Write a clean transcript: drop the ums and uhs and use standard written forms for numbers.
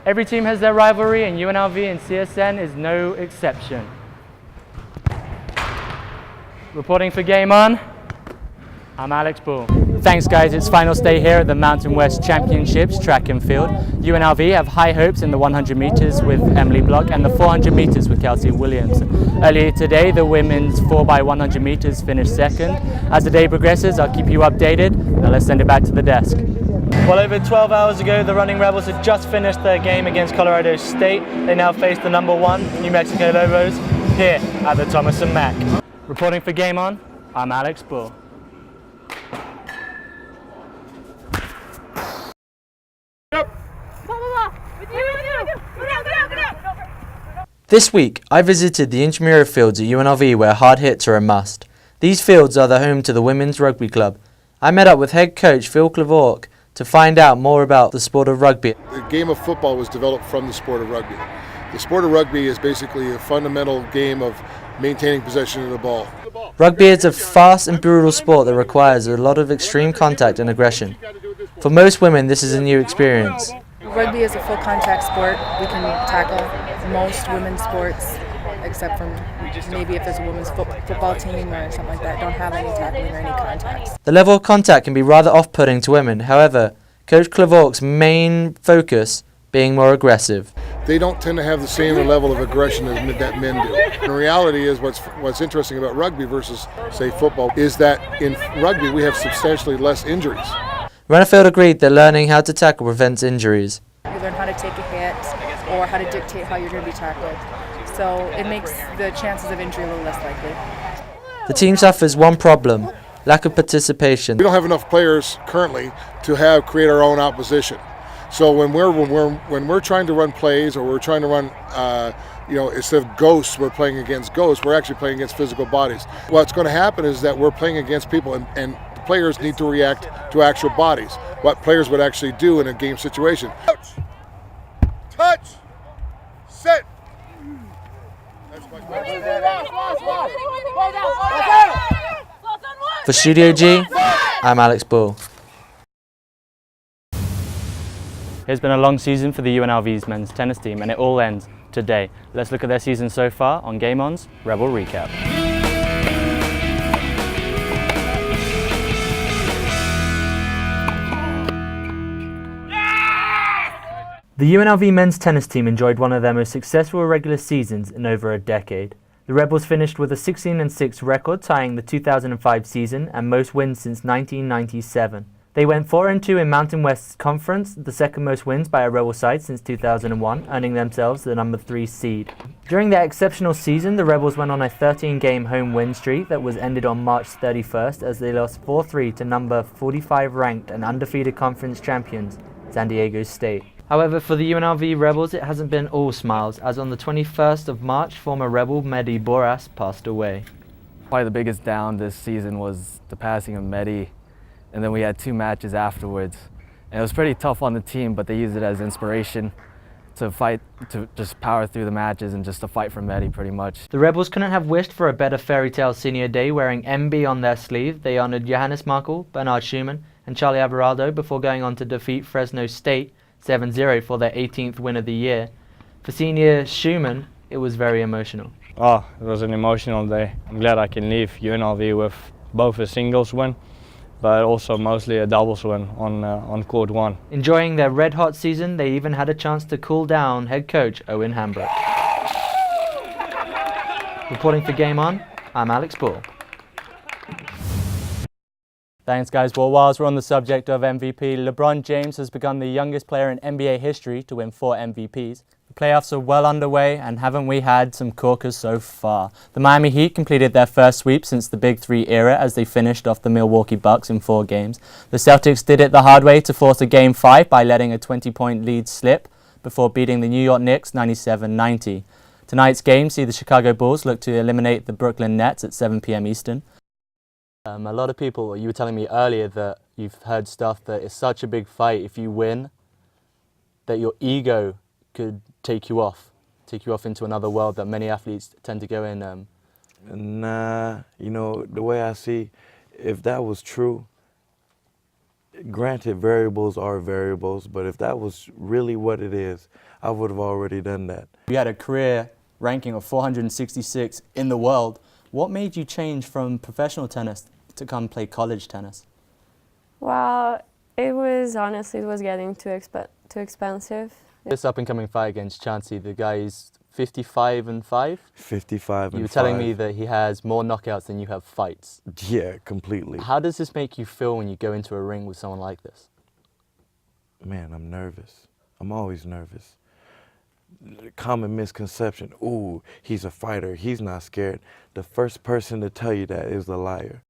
Every team has their rivalry, and UNLV and CSN is no exception. Reporting for Game On, I'm Alex Bull. Thanks guys, it's final day here at the Mountain West Championships track and field. UNLV have high hopes in the 100 metres with Emily Block and the 400 metres with Kelsey Williams. Earlier today, the women's 4x100 metres finished second. As the day progresses, I'll keep you updated. Now let's send it back to the desk. Well, over 12 hours ago, the Running Rebels had just finished their game against Colorado State. They now face the number 1 New Mexico Lobos here at the Thomas & Mack. Reporting for Game On, I'm Alex Bull. This week, I visited the intramural fields at UNLV where hard hits are a must. These fields are the home to the Women's Rugby Club. I met up with head coach Phil Clavork to find out more about the sport of rugby. The game of football was developed from the sport of rugby. The sport of rugby is basically a fundamental game of maintaining possession of the ball. Rugby is a fast and brutal sport that requires a lot of extreme contact and aggression. For most women, this is a new experience. Rugby is a full contact sport. We can tackle most women's sports, except for maybe if there's a women's football team or something like that, don't have any tackling or any contacts. The level of contact can be rather off-putting to women. However, Coach Clavork's main focus being more aggressive. They don't tend to have the same level of aggression that men do. The reality is what's interesting about rugby versus, say, football is that in rugby we have substantially less injuries. Runnerfield agreed that learning how to tackle prevents injuries. You learn how to take a hit or how to dictate how you're going to be tackled. So it makes the chances of injury a little less likely. The team suffers one problem: lack of participation. We don't have enough players currently to create our own opposition. So when we're trying to run plays or we're trying to run, instead of ghosts, we're playing against ghosts. We're actually playing against physical bodies. What's going to happen is that we're playing against people, and the players need to react to actual bodies. What players would actually do in a game situation. Touch, set. For Studio G, I'm Alex Bull. It's been a long season for the UNLV's men's tennis team, and it all ends today. Let's look at their season so far on Game On's Rebel Recap. The UNLV men's tennis team enjoyed one of their most successful regular seasons in over a decade. The Rebels finished with a 16-6 record, tying the 2005 season and most wins since 1997. They went 4-2 in Mountain West's conference, the second most wins by a Rebel side since 2001, earning themselves the number 3 seed. During their exceptional season, the Rebels went on a 13-game home win streak that was ended on March 31st as they lost 4-3 to number 45 ranked and undefeated conference champions, San Diego State. However, for the UNLV Rebels, it hasn't been all smiles, as on the 21st of March, former Rebel Mehdi Boras passed away. Probably the biggest down this season was the passing of Mehdi, and then we had 2 matches afterwards. And it was pretty tough on the team, but they used it as inspiration to fight, to just power through the matches and just to fight for Mehdi pretty much. The Rebels couldn't have wished for a better fairy tale senior day. Wearing MB on their sleeve, they honoured Johannes Markel, Bernard Schumann and Charlie Averaldo before going on to defeat Fresno State 7-0 for their 18th win of the year. For senior Schumann, it was very emotional. Oh, it was an emotional day. I'm glad I can leave UNLV with both a singles win, but also mostly a doubles win on court 1. Enjoying their red-hot season, they even had a chance to cool down head coach Owen Hambrook. Reporting for Game On, I'm Alex Bull. Thanks guys. Well, whilst we're on the subject of MVP, LeBron James has become the youngest player in NBA history to win 4 MVPs. The playoffs are well underway, and haven't we had some corkers so far? The Miami Heat completed their first sweep since the Big Three era as they finished off the Milwaukee Bucks in 4 games. The Celtics did it the hard way to force a Game 5 by letting a 20-point lead slip before beating the New York Knicks 97-90. Tonight's game see the Chicago Bulls look to eliminate the Brooklyn Nets at 7 p.m. Eastern. A lot of people, you were telling me earlier that you've heard stuff that it's such a big fight if you win that your ego could take you off into another world that many athletes tend to go in. Nah, the way I see, if that was true, Granted, variables are variables, but if that was really what it is, I would have already done that. You had a career ranking of 466 in the world. What made you change from professional tennis to come play college tennis? Well, it was getting too expensive. This up-and-coming fight against Chansey, the guy is 55-5. 55 and You were telling me 5. that he has more knockouts than you have fights. Yeah, completely. How does this make you feel when you go into a ring with someone like this? Man, I'm nervous. I'm always nervous. Common misconception, ooh, he's a fighter, he's not scared. The first person to tell you that is a liar.